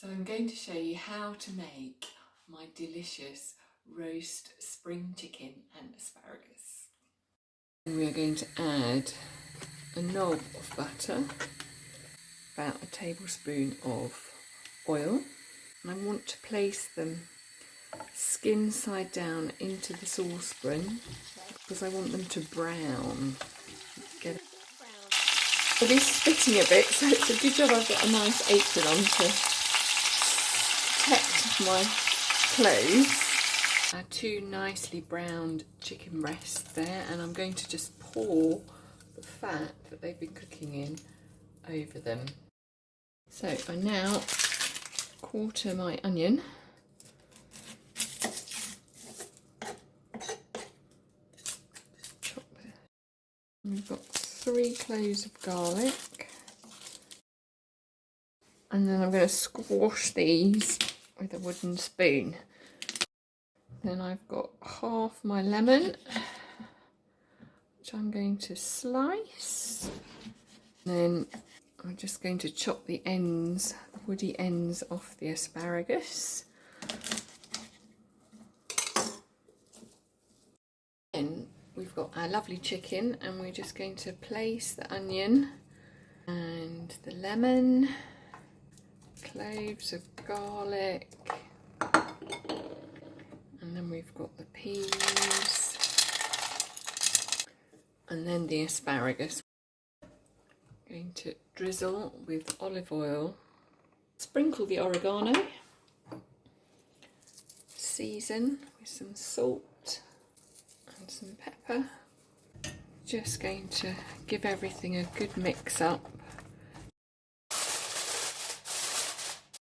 So I'm going to show you how to make my delicious roast spring chicken and asparagus. We are going to add a knob of butter, about a tablespoon of oil, and I want to place them skin side down into the saucepan because I want them to brown. I'll be spitting a bit, so it's a good job I've got a nice apron on to protect my cloves. 2 nicely browned chicken breasts there, and I'm going to just pour the fat that they've been cooking in over them. So I now quarter my onion. Chop it. We've got 3 cloves of garlic. And then I'm going to squash these with a wooden spoon. Then I've got half my lemon, which I'm going to slice. Then I'm just going to chop the ends, the woody ends off the asparagus. Then we've got our lovely chicken, and we're just going to place the onion and the lemon, cloves of garlic, and then we've got the peas, and then the asparagus. I'm going to drizzle with olive oil, sprinkle the oregano, season with some salt and some pepper. Just going to give everything a good mix up.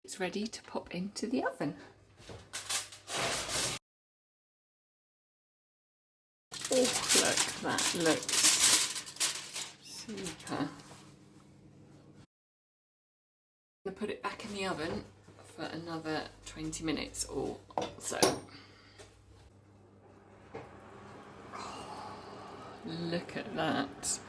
It's ready to pop into the oven. Oh, look, that looks super. I'm going to put it back in the oven for another 20 minutes or so. Oh, look at that.